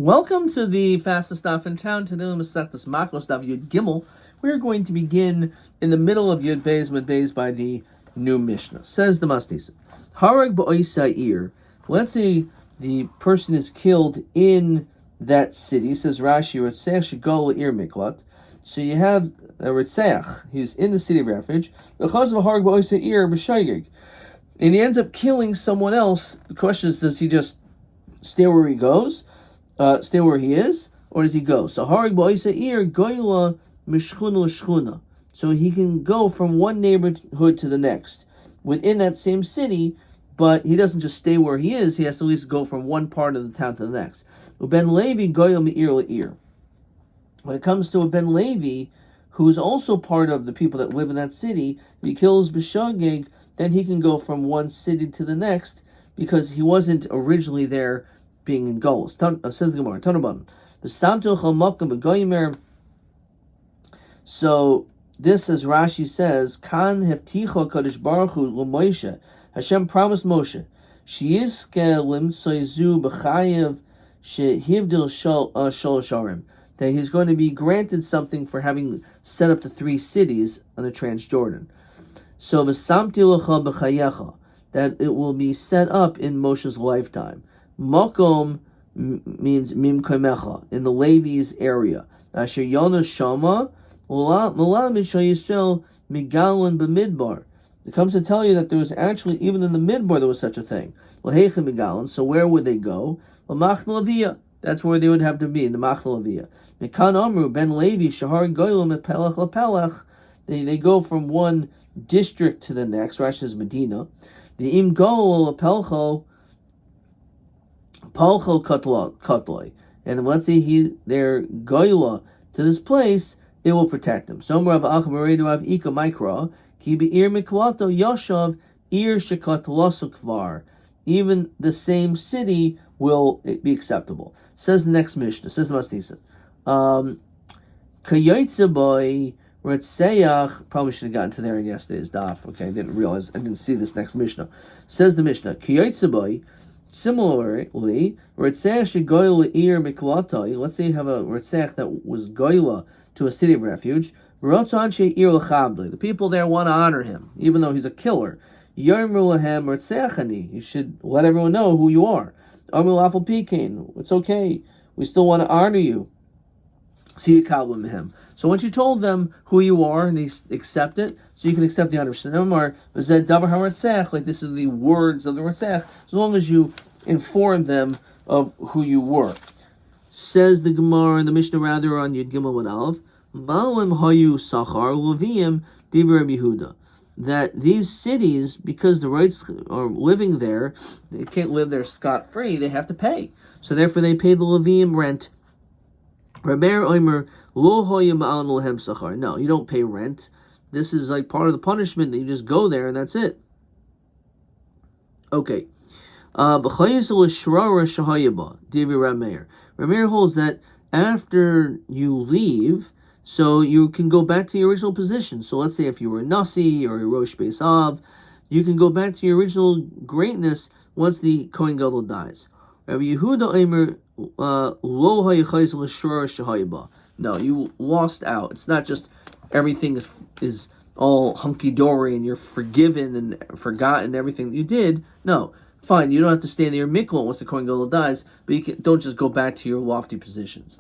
Welcome to the fastest daf in town. Today, Masechtas Makkot daf Yud Gimel. We're going to begin in the middle of Yud Beis Mud Beis by the new Mishnah. Says the Mastis, Harag ba'oisa'ir. Let's say the person is killed in that city. Says Rashi, Ritzach shegol ir Makkot. So you have a Ritzach. He's in the city of refuge. Because of Harag ba'oisa'ir b'shaygig, and he ends up killing someone else. The question is, does he just stay where he goes? Stay where he is, or does he go? So Harig ba'oisa'ir goyla mishchuna l'shchuna. So he can go from one neighborhood to the next within that same city, but he doesn't just stay where he is. He has to at least go from one part of the town to the next. Uben Levi goyla me'ir le'ir. When it comes to a Ben Levi, who's also part of the people that live in that city, if he kills b'shogeg, then he can go from one city to the next because he wasn't originally there being in goals. Says the Gemara, Tanaban. So this, as Rashi says, Kan hefticha Kadosh Baruch Hu l'Moshe. Hashem promised Moshe, sheyiske limtsoizu b'chayev shehivdil shalosh arim, that he's going to be granted something for having set up the 3 cities on the Transjordan. So v'samti lecha b'chayecha, that it will be set up in Moshe's lifetime. Makom means mimkomecha, in the Levi's area. Asher Yona Shama Mulam Yisrael Migalon b'midbar. It comes to tell you that there was actually, even in the midbar, there was such a thing. L'heicha Migalon. So where would they go? L'machna Levia. That's where they would have to be, in the Machna Levia. Mikan Amru Ben Levi Shahar Goylam Pelach LaPelach. They go from one district to the next. Rashi says Medina. The Im Goel LaPelcho Palchel Katloi, and let's say they're goyla to this place, it will protect them. So Rav Achmaredu Rav Ika Mikra Ki Be'ir Miklato Yoshav Ir Shekatlasu Kvar. Even the same city will be acceptable. Says the next Mishnah. Says the Mastisa. Kayotze boy Retseach. Probably should have gotten to there in yesterday's daf. Okay, I didn't see this next Mishnah. Says the Mishnah. Kayotze boy. Similarly, Ritzach shegoyla ir miklatai. Let's say you have a Ritzach that was goyla to a city of refuge. The people there want to honor him, even though he's a killer. Yomru lahem Ritzachani. You should let everyone know who you are. Amru lafal pikein. It's okay. We still want to honor you. So you kabbalah him. So once you told them who you are and they accept it, so you can accept the understanding. Like this is the words of the Ritzach, as long as you inform them of who you were. Says the Gemara and the Mishnah rather on Yud Gimel and Aleph, Ba'alim hayu sachar leviim divrei Yehuda, that these cities, because the rights are living there, they can't live there scot-free, they have to pay. So therefore they pay the Leviim rent. Rabbi Omer, lo hoya ma'al lehem sachar. No, you don't pay rent. This is like part of the punishment that you just go there and that's it. Okay. Rameir holds that after you leave, so you can go back to your original position. So let's say if you were a Nasi or a Rosh Beis Av, you can go back to your original greatness once the Kohen Gadol dies. Rabbi Yehuda Omer, lo hayachayz l'shrar shahayba. No, you lost out. It's not just everything is all hunky-dory and you're forgiven and forgotten everything that you did. No, fine, you don't have to stay in your mikvah once the Kohen Gadol dies, but don't just go back to your lofty positions.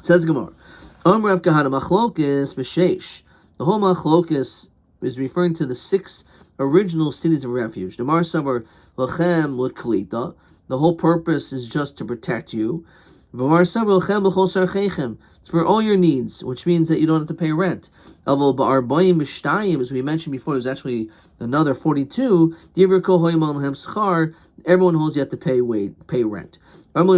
Says Gemara, Rav Kahana Machlokes B'Sheish. The whole Machlokes is referring to the 6 original cities of refuge. The Mar Savar Lachem L'Klita. The whole purpose is just to protect you. It's for all your needs, which means that you don't have to pay rent. As we mentioned before, there's actually another 42. Everyone holds you have to pay rent. When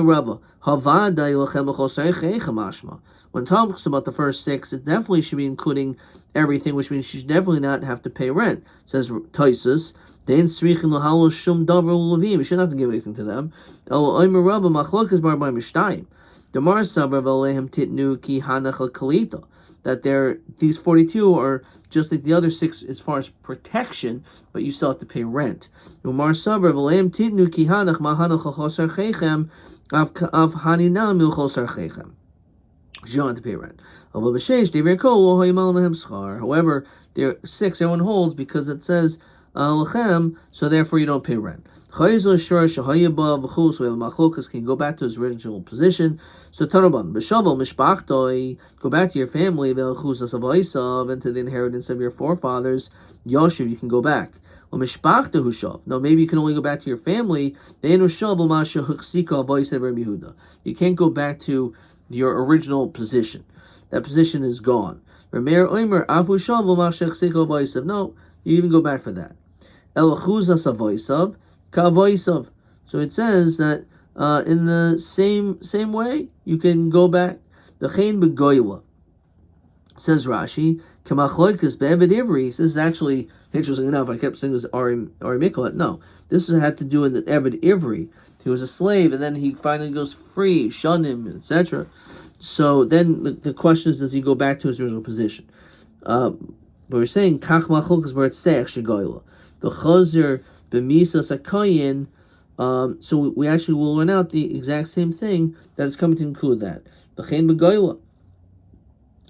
Tom talks about the first 6, it definitely should be including everything, which means you should definitely not have to pay rent. It says Taisus, you shouldn't have to give anything to them. that these 42 are just like the other 6 as far as protection, but you still have to pay rent. Umar sabra v'leim tidnu ki hanach mahanach chosar chechem av haninam milchos archechem. You don't have to pay rent. However, there are 6 everyone holds because it says lechem, so therefore you don't pay rent. Can go back to his original position. So Tanaban, Beshavel Mishpachtoi, go back to your family, into the inheritance of your forefathers. Yoshev, you can go back. No, maybe you can only go back to your family. You can't go back to your original position. That position is gone. No, you even go back for that. So it says that in the same way you can go back. Says Rashi, this is actually interesting enough. I kept saying this Ari Makkot. No, this had to do with the Eved Ivri. He was a slave, and then he finally goes free, Shanim, etc. So then the question is, does he go back to his original position? But we're saying Kach Machlokes B'Ratzech Shegoyla. The Chazer B'Misas Akayin. So we actually will learn out the exact same thing that is coming to include that. B'Chein B'Goyla.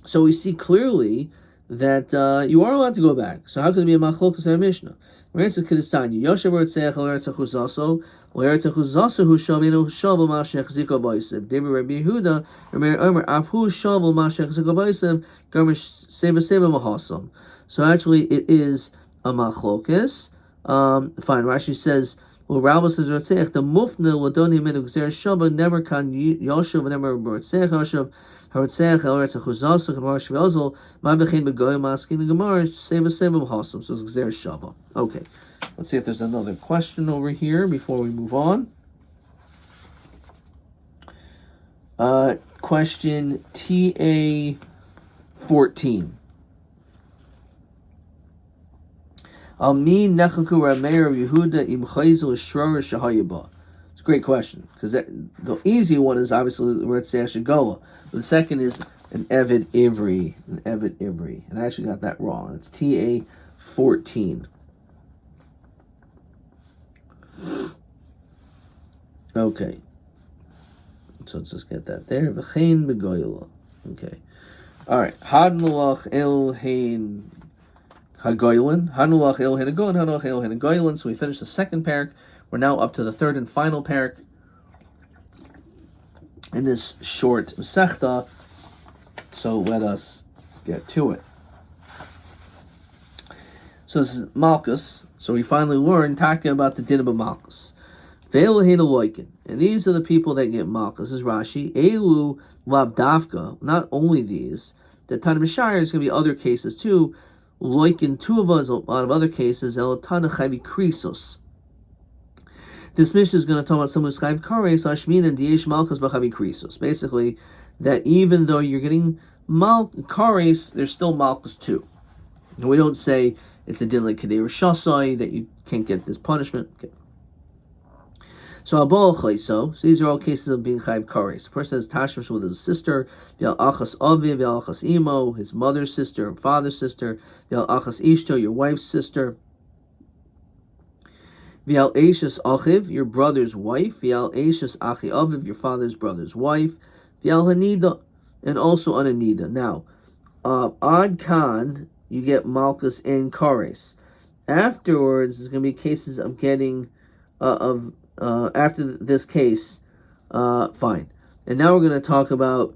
So we see clearly that you are allowed to go back. So how can it be a Machlokes in our Mishnah? Yoshev B'Ratzech L'Eretz Achuzaso L'Eretz Achuzaso Hu Shavinu Shavu Mashech Ziko B'Yosef. David Rabbi Yehuda Omer Af Hu Shavu Mashech Ziko B'Yosef Gomer Seva Mahasam. So actually it is a Machlokes. Fine. Rashi says, well, Rabbi says Ratzech the Mufna Ladoni Minu Gzer Shava never can Yoshev never Ratzech Yoshev Haratzech Eretz Achuzaso Gemara Shvelzel Ma'Bechin Begoy Maskin the Gemara Seva Mahasam. So it's Gzer Shava. Okay, let's see if there's another question over here before we move on. Question TA 14. It's a great question because the easy one is obviously where it's Shagola. The second is an Eved Ivri, and I actually got that wrong. It's TA 14. Okay, so let's just get that there. V'chein begoyla. Okay, all right. Hadnulach el hein. Hagoylin, Hanulach Elohin Hagoylin, Hanulach Elohin Hagoylin. So we finished the second parak. We're now up to the third and final parak in this short Masechta. So let us get to it. So this is Malchus. So we finally learned talking about the din of Malchus. Ve'elohin Eloikin. And these are the people that get Malchus. This is Rashi. Elu Lavdavka. Not only these. The Tanna B'Shire is going to be other cases too. Like in two of us, a lot of other cases, Elotana Chavi Krisos. This mission is going to talk about someone who's Chavi Kares, Ashmin, and Diesh Malchus B'Chavi Krisos. Basically, that even though you're getting Kares, there's still Malchus too. And we don't say it's a din like Kedei Rishasai, that you can't get this punishment. Okay. So these are all cases of being Chayiv Kares. The person has Tashmish with his sister, V'al Achas Aviv, V'al Achas Imo, his mother's sister, father's sister, V'al Achas Ishto, your wife's sister, V'al Eishes Achiv, your brother's wife, V'al Eishes Achi Aviv, your father's brother's wife, V'al Hanida, and also on Hanida. Now, Ad Khan, you get Malchus and Kares. Afterwards, there's going to be cases of getting, after this case, fine. And now we're going to talk about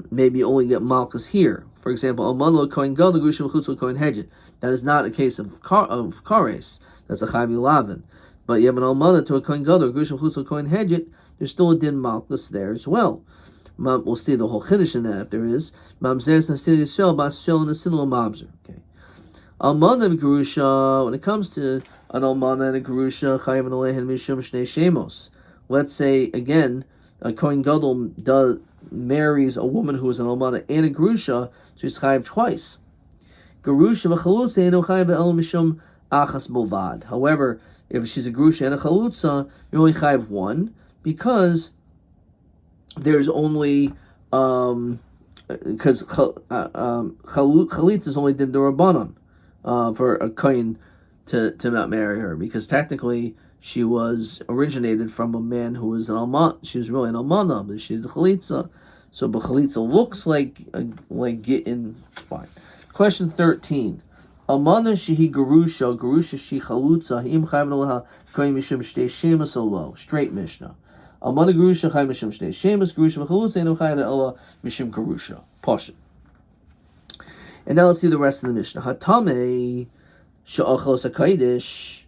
maybe only get Malchus here. For example, Almanlo Kohen Gadol Grushim Chutzul Kohen Hedget. That is not a case of Kares. That's a Chavi Lavin. But you have an Almana to a Kohen Gadol Grushim Chutzul Kohen Hedget. There's still a din Malchus there as well. We'll see the whole Chiddush in that if there is. Mamzer Nasil Yisrael Bas Shel Nasil Mamzer. Okay. Almana Grusha. When it comes to an almana and a gerusha chayav and alehen mishum shnei shemos. Let's say again, a kohen gadol marries a woman who is an almana and a gerusha, she's chayav twice. Gerusha v'chalutza eno chayav el mishum achas bovad. However, if she's a gerusha and a chalutza, you're only chayav one because there's only because chalitza is only din d'Rabbanan for a kohen to not marry her, because technically she was originated from a man who was an alman. She was really an almana, but she's the chalitza. So, but chalitza looks like getting fine. Question 13. Almana shehi gerusha she chalutza him chayv leha kohen mishum shtei shemus olo. Straight Mishnah. Almana gerusha chayv mishum shtei shemus gerusha v'chalutza enu chayv leha mishum gerusha. Pasha. And now let's see the rest of the Mishnah. Hatame she'achos hakaidish.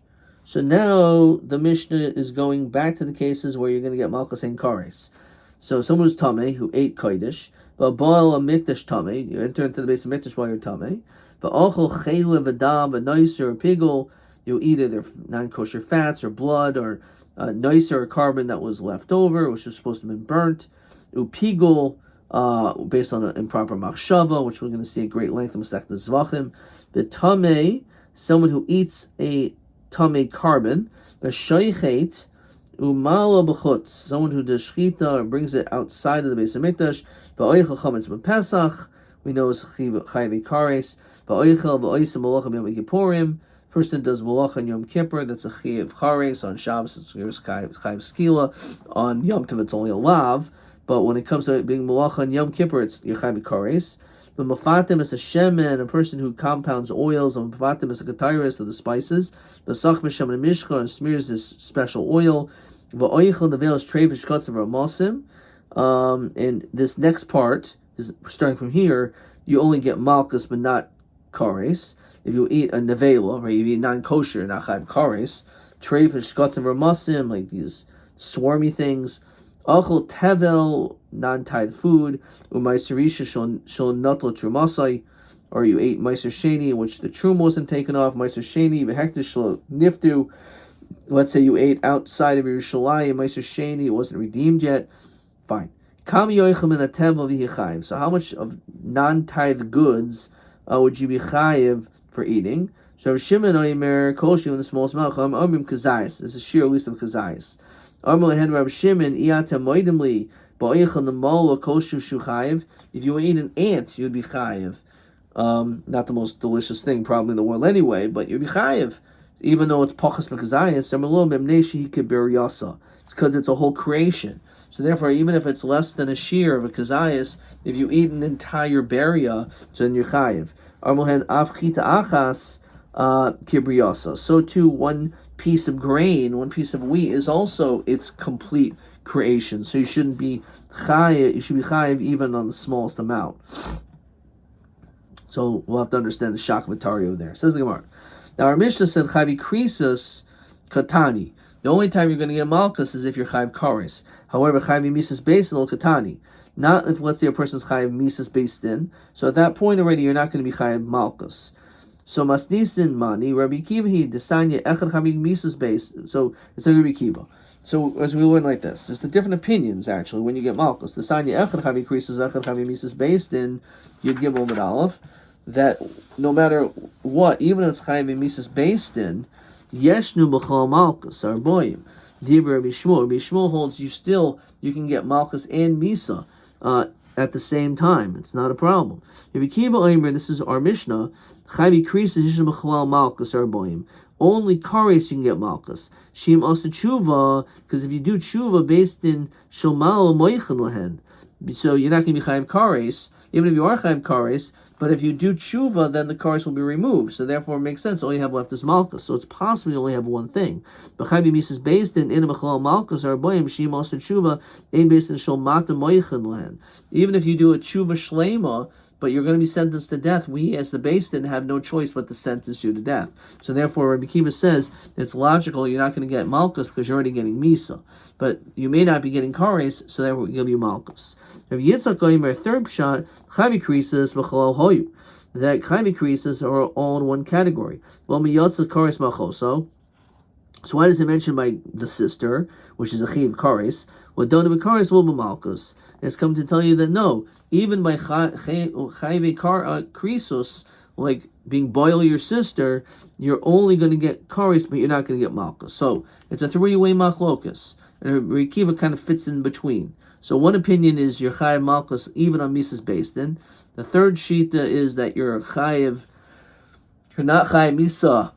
So now the Mishnah is going back to the cases where you're going to get malchus and kares. So someone who's tameh who ate kodesh, but boil a mikdash tameh, you enter into the base of mikdash while you're tameh. But achol chaylev v'dam v'noiser or pigul, you eat either non-kosher fats or blood or noiser or carbon that was left over, which was supposed to have been burnt. Upigul, based on an improper machshava, which we're going to see at great length in Masechet Zvachim. The tameh, someone who eats a tameh carbon, the shoichet umala b'chutz, someone who does shchita or brings it outside of the base of mikdash. Va'oichel chametz b'pesach, we know is chayv kares. Va'oichel va'oisem malacha b'yom kippurim, person does malacha on Yom Kippur, that's a chayv kares. On Shabbos it's chayv skila. On Yom Tov it's only a lav, but when it comes to being malacha on Yom Kippur, it's chayv kares. The mafatim is a shemen, a person who compounds oils, and mafatim is a katairis of the spices. The sach b'shem and mishcha and smears this special oil. Va'oichel nevel is trevish kotzav ramasim. And this next part, starting from here, you only get malchus but not kares. If you eat a nevela, right, you eat non-kosher, not chayv kares. Trevish kotzav ramasim, like these swarmy things. Achol tevel, non-tithe food, umaiserisha shol notlo trumasai, or you ate meiser sheni, in which the trum wasn't taken off, meiser sheni, v'hektish shol niftu. Let's say you ate outside of Yerushalayim, meiser sheni, it wasn't redeemed yet. Fine. Kam yoichem in a tevel v'hichayim. So how much of non-tithe goods would you be chayiv for eating? So Shimon oimer kolshi in the smallest mouth. Omrim kazayis. This is sheer list of kazayis. Rabbi Shimon, if you ate an ant, you'd be chayiv. Not the most delicious thing probably in the world anyway, but you'd be chayiv, even though it's pachas mekazayis. It's because it's a whole creation. So therefore, even if it's less than a shear of a kazayis, if you eat an entire beria, so then you're chayiv. So too, one piece of grain, one piece of wheat is also its complete creation. So you shouldn't be chayiv. You should be chayiv even on the smallest amount. So we'll have to understand the shak v'tario there. Says the Gemara. Now our Mishnah said chayiv krisus katani. The only time you're going to get malchus is if you're chayiv kares. However, chayiv misas beisin ol katani. Not if, let's say, a person's chayiv misas beisin. So at that point already, you're not going to be chayiv malchus. So masnisin mani Rabbi Kiva he desanya echad chayiv misas beis. So it's like Rabbi Kiva. So as we learn like this, there's the different opinions actually when you get malchus. Desanya echad chayiv krisus echad chayiv misas beisin. You'd give Omid Aleph that no matter what, even if it's chayiv misas beisin, yeshnu b'chol malchus arboim. Divrei Rabbi Shmuel. Rabbi Shmuel holds you can get malchus and misa at the same time. It's not a problem. Rabbi Kiva Omer, this is our Mishnah. Chayvi krisis yishnu b'chol malchus arboim. Only kares you can get malchus. Shim also tshuva, because if you do tshuva based in shomal moichin lehen, so you're not going to be chayiv kares, even if you are chayiv kares. But if you do tshuva, then the kares will be removed. So therefore, it makes sense. All you have left is malchus. So it's possible you only have one thing. But chayvi misas based in b'chol malchus or boyim shim also tshuva ain't based in shomata moichin lehen. Even if you do a tshuva shlema, but you're going to be sentenced to death, we as the Beis Din have no choice but to sentence you to death. So therefore, Rabbi Kiva says it's logical you're not going to get malchus because you're already getting misa. But you may not be getting kares, so therefore we'll give you malchus. Rabbi Yitzchak Goyim, third shot, chavi krisis v'chalal hoyu. That chavi krisis are all in one category. Lo miyotza kares machoso. So why does it mention by the sister, which is a chiv kares? Well, don't have a kares will be malchus. It's come to tell you that no, even by chayve krisus, like being boil your sister, you're only going to get kares, but you're not going to get malchus. So it's a three-way machlokus. and Rabbi Akiva kind of fits in between. So one opinion is you're chayiv malchus even on misas beis din. The third shita is that you're not chayiv misa.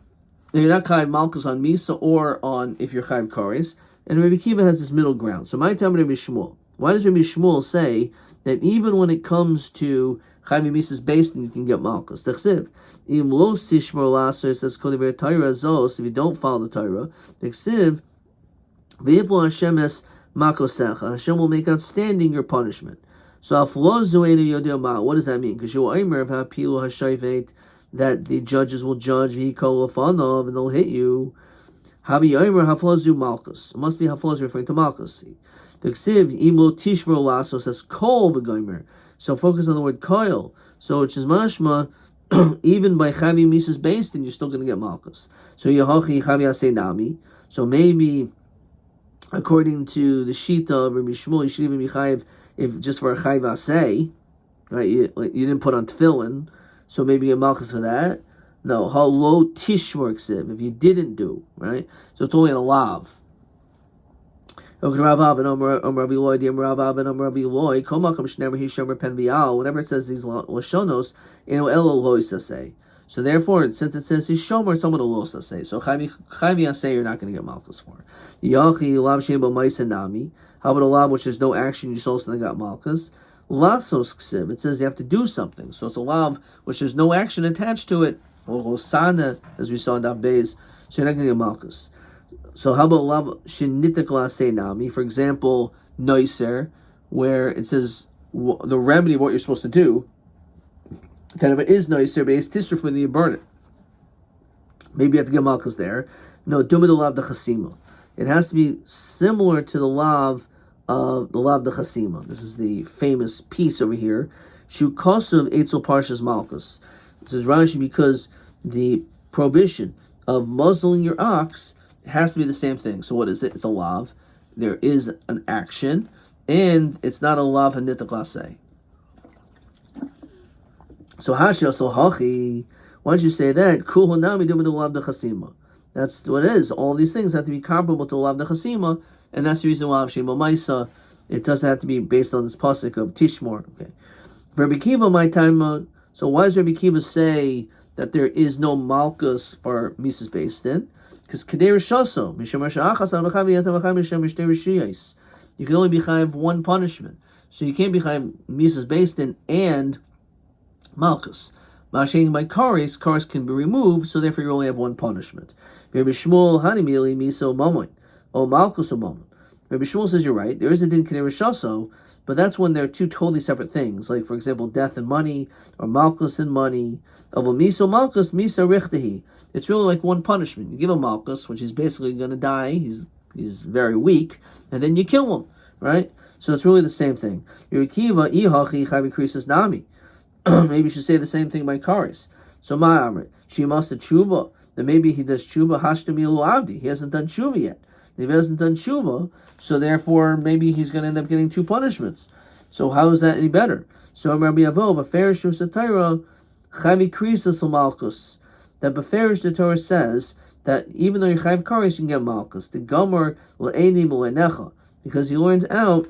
You're not chayiv malchus on misa or on if you're chayiv kares. And Rabbi Akiva has this middle ground. So my time Rabbi Shmuel. Why does Rabbi Shmuel say that even when it comes to chayiv misas beis din you can get malchus? T'chsiv im lo sishmor laso, it says kol Torah zos, if you don't follow the Torah. T'chsiv v'yivlo Hashem es makosecha, Hashem will make outstanding your punishment. So what does that mean? Because you that the judges will judge and they'll hit you. Malchus. It must be hafloz referring to malchus. Says kol v'gomer. So focus on the word koil. So which is mashma, even by chavi misas beis din you're still going to get malchus. So yahachi chavi asay nami. So maybe according to the shita of Rabbi Shmuel, you should even be chayiv if just for a chayiv asay, right? You didn't put on tefillin, so maybe a malchus for that. No, halo tishmor ksiv, if you didn't do, right? So it's only in a lav. Whenever it says these lashonos, say. So therefore, since it says Hishomer, it's someone will say. So Chavi Yaseh, you're not going to get malchus for. Yachi lav sheba ma'isa nami. How about a lav which there's no action, you also got malchus? Lasos ksiv, it says you have to do something. So it's a lav which there's no action attached to it. Or Hosana, as we saw in Daf Beis, so you're not going to get malchus. So how about lav shenitek laseh nami? For example, noiser, where it says the remedy of what you're supposed to do. Kind of it is noiser, but it's tisra when you burn it. Maybe you have to get malchus there. No, dumid lav de chasima. It has to be similar to the lav de chasima. This is the famous piece over here. Shu kosuv etzel parshas malchus. It says Rashi because the prohibition of muzzling your ox has to be the same thing. So what is it? It's a lav. There is an action, and it's not a lav hanitek laseh. So hashi also hachi. Why don't you say that? Kul nami dumid lav de chasima. That's what it is. All these things have to be comparable to lav de chasima, and that's the reason why Shema Maisa. It doesn't have to be based on this pasuk of Tishmor. Okay. Rabbi Kiva, my time. So why does Rabbi Kiva say that there is no malchus for misas beis din? Because kadei rishaso you can only be chayiv one punishment, so you can't be chayiv misas beis din and malchus. Mashing by kares can be removed, so therefore you only have one punishment. Rabbi Shmuel hanimili miso mamoin o malchus o mamoin. Rabbi Shmuel says you're right. There is a din kadei rishaso, but that's when they're two totally separate things. Like for example, death and money, or malchus and money. Of a miso malchus misa richtehi. It's really like one punishment. You give him malchus, which is basically going to die. He's very weak, and then you kill him, right? So it's really the same thing. Yerikiva ihachi chavi krisis nami. Maybe you should say the same thing by karis. So my amrit, she must have tshuva. Then maybe he does tshuva hashtamilu avdi. He hasn't done tshuva yet. If he hasn't done tshuva, so therefore maybe he's going to end up getting two punishments. So how is that any better? So Rabbi Avo, b'ferish Torah, chavi krisis malchus. That b'ferish the Torah says that even though you're chayiv kares, you can get malchus. The gomer l'eini mu'enecha, because he learns out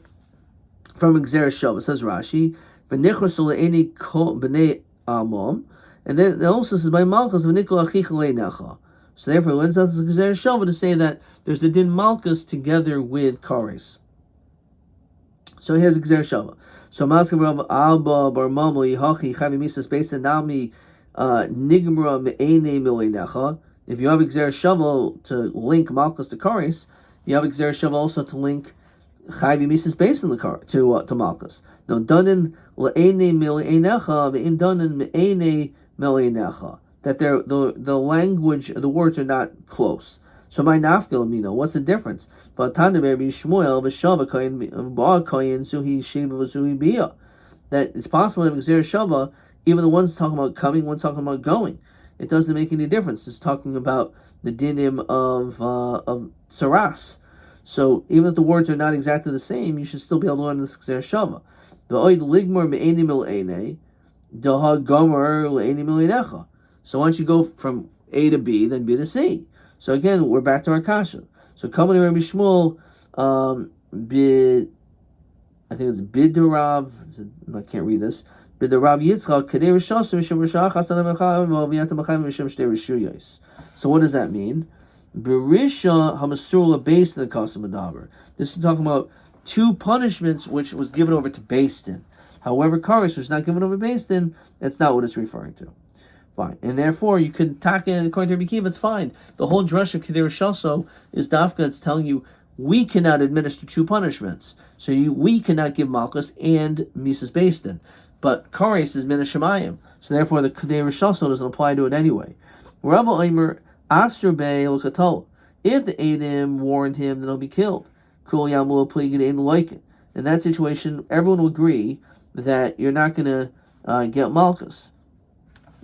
from Gzer Shav. Says Rashi, v'nichos l'eini b'nei amom, and then it also says by malchus v'nikol achicha l'einecha. So therefore, it learns out the Gzer Shav to say that there's the din malchus together with kares. So here's Gzer Shav. So Maskeh Rav Abba Bar Mamo Yihachi Chavi Misas Beis Nami Nigmra Me'ene Mileinecha. If you have Gzer Shav to link malchus to kares, you have Gzer Shav also to link Chavi Misas Beis to malchus. No, Danin Le'ene Mileinecha Ve'in Danin Me'ene Mileinecha. That the language, the words are not close. So my nafkel mino, what's the difference? That it's possible to have Gzer Shava, even the one's talking about coming, one's talking about going. It doesn't make any difference. It's talking about the dinim of saras. So even if the words are not exactly the same, you should still be able to learn this Gzer Shava. The oid ligmor me'eni mil'ene, daha gomer le'eni mil'inecha. So once you go from A to B, then B to C. So again, we're back to our kasha. So coming to Rabbi Shmuel, Bid, I think it's Bidurav. I can't read this. Bidurav Yitzchak Kadei Rishos Mishum Rishach Hasan Mechayim V'Aviat Mechayim Mishum Shtei Rishuyos. So what does that mean? Berisha Hamasula based in the custom Adaber. This is talking about two punishments which was given over to Beis Din. However, Karis was not given over to Beis Din. That's not what it's referring to. Fine, and therefore you can tack it according to Rabbi Kiva. It's fine. The whole drush of Kedei Rishoso is Dafka. It's telling you we cannot administer two punishments. So we cannot give Malchus and Mises Beis Din. But Karis is Min Shemayim. So therefore the Kedei Rishoso doesn't apply to it anyway. Rabbi Omer Asher Bey L'Katola. If the Edom warned him, then he'll be killed. Kul Yamul Pligid Ein like it. In that situation, everyone will agree that you're not going to get Malchus.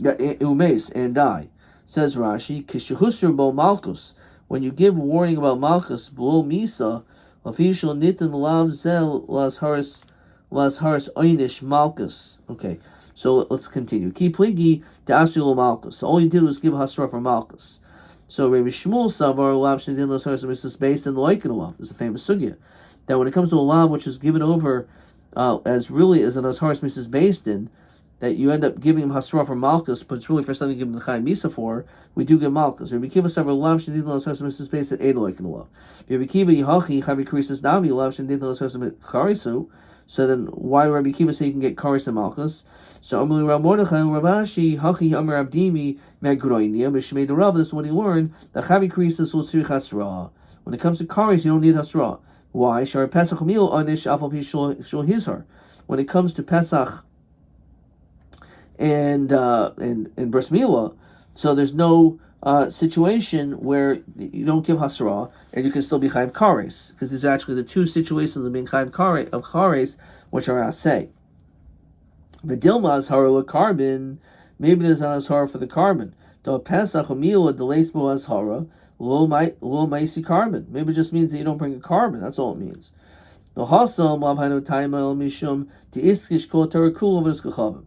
Umes and die. Says Rashi, Kishahusur Bo Malchus. When you give warning about Malchus, below Misa, official nitin lav zel las haris einish Malchus. Okay, so let's continue. Ki pligi to Asulu Malchus. So all you did was give Hasra for Malchus. So Rabbi Shmuel Savar lav shnidin las haris Mrs. based in the Laikin lav. There's a famous sugya that when it comes to a lav which is given over as really as an Asharis Mrs. based in, that you end up giving him Hasra for Malchus, but it's really for something to give him the Chaim Misa for, we do give Malchus. Rabbi Kiva several lav shenidin l'asharis Mrs. based in Edo like in the lav. Rabbi Kiva yihachi chavi krisis navi lav shenidin l'asharis karisu. So then, why Rabbi Kiva say you can get Karis and Malchus? So Amli Rav Mordechai Ravashi hachi Amar Abdimi Megroinia B'Shmei the Rav. This is what he learned. The chavi krisis will tzrich Hasra. When it comes to Karis, you don't need Hasra. Why? Shar Pesach Mil Anish Afal Pi Shul Hizhar. When it comes to Pesach and Bris Milah, so there's no situation where you don't give Hasra and you can still be Chayiv Kares, because these are actually the two situations of being Chayiv Kares, which are Asay. But Dilma Azhara carbon, maybe there's not Azhara for the carbon. The Pesach Milah delays Bo Azhara, Lo Maisi carbon. Maybe it just means that you don't bring a carbon, that's all it means. No Hasam Lavhano Taima El Mishum to Iskish Kol Tarakul V'Niskachavim.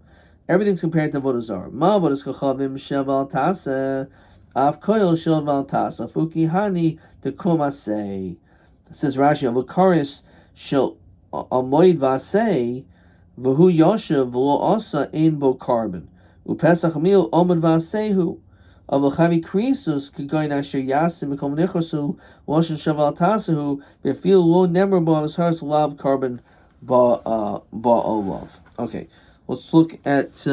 Everything's compared to Avodah Zarah. Ma Avodah Kachavim Sheval Tasa Av Koyel Sheval Tasa Fuki Hani the Kumasei. Says Rashi of Akaris Shel Amoid Vasei V'hu Yoshev V'lo Asa Ein Bo Carbon Upesach Mil Omid Vasehu of Chavi Krisus Kigoyin Asher Yasim Mikom Nechosu Loshen Sheval Tasahu Befil Lo Nemer Bo Avashars Lav Carbon Ba Olav. Okay. Let's look at.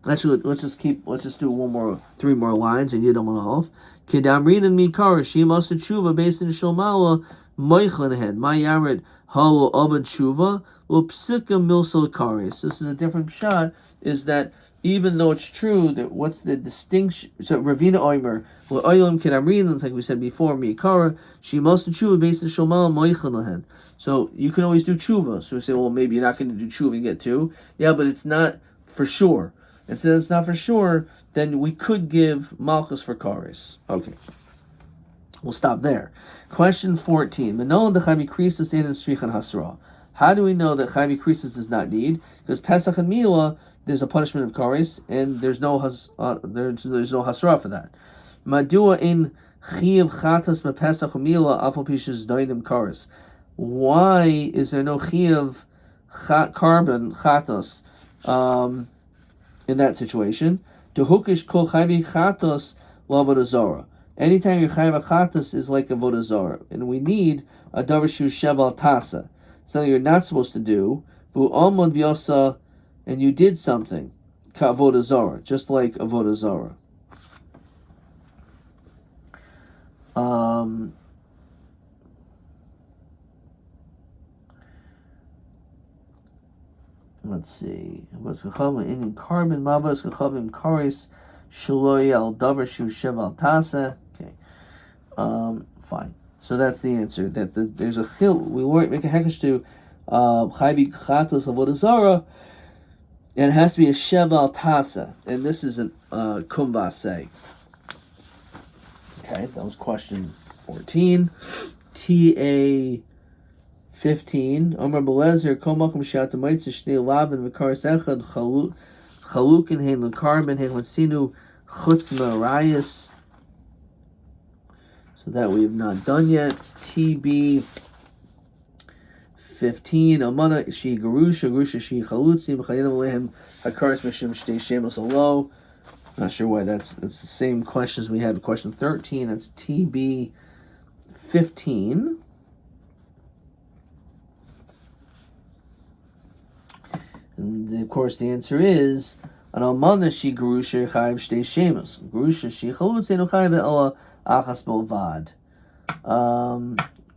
Actually, let's just do three more lines, and Yidam Alav. Kedamrin and Mikar Shimas and Shuva based in Shomala Moichlin Mayared Halo Abad Shuva Upsika Milsal Karis. This is a different shot. Is that even though it's true that what's the distinction? So Ravina Oimer Oilam Kedamrin, like we said before, Mikara Shimas and Shuva based in Shomala Moichlin. So you can always do tshuva. So we say, well, maybe you're not going to do tshuva and get two. Yeah, but it's not for sure. And since it's not for sure, then we could give Malchus for Karis. Okay. We'll stop there. Question 14. How do we know that Chavi Krisis does not need? Because Pesach and Milah, there's a punishment of Karis, and there's no Hasra for that. Madua in Chiv Chatas Pesach Milah Afal Pishas Doinim Karis. Why is there no Chiv carbon Chatos in that situation? Dehukish kol Chavi Chatos Avodah Zarah. Anytime your Chavi Chatos is like Avodah Zarah, and we need a Darshu Sheval Tasa, something you're not supposed to do. Vu Almond Vyosa, and you did something Ka Avodah Zarah, just like Avodah Zarah. Let's see. In carbon, Mavas Kachavim Karis Shaloy al Davershu Sheval Tasa. Okay. Fine. So that's the answer. That there's a chil. We make a hekesh to Chayvi Chatos Avodah Zarah, and it has to be a Sheval Tasa, and this is a Kumvasei. Okay, that was question 14. TA 15. Omar Belezer, Komakum Shata Maitz, Shnei Laban, Vikaris Echad, Chalukin, Hein Lukarban, Hein Lansinu, Chutz Marayas. So So that we have not done yet. TB 15. Amana she garusha, garusha she chalutzi, b'chayim alehem hakaris mishim shtei shemos alo. Not sure why that's the same questions we had. Question 13. That's TB 15. And of course the answer is an almana she garusha chayiv shtei shemos. Garusha she chalutzi no chayiv ela achas bolvad.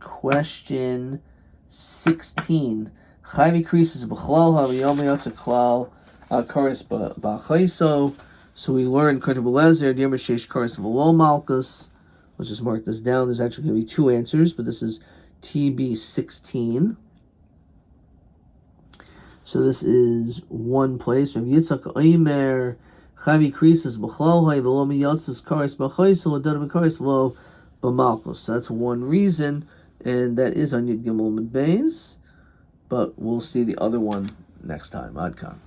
Question 16. Chayiv increases b'chlal ha'yomi yotze klal ha'karis b'achaiso. So we learned Katan Belezer, Yom Shesh Karis V'lo Malchus. Let's just mark this down. There's actually going to be two answers, but this is TB 16. So this is one place. Rav Yitzchak Oimer Chavi Krisis B'chlal Hay V'lo Miyotzes Karis B'chayso L'Don B'Karis V'lo B'Malchus. So that's one reason, and that is on Yud Gimel Mid Beis. But we'll see the other one next time. Ad Kan.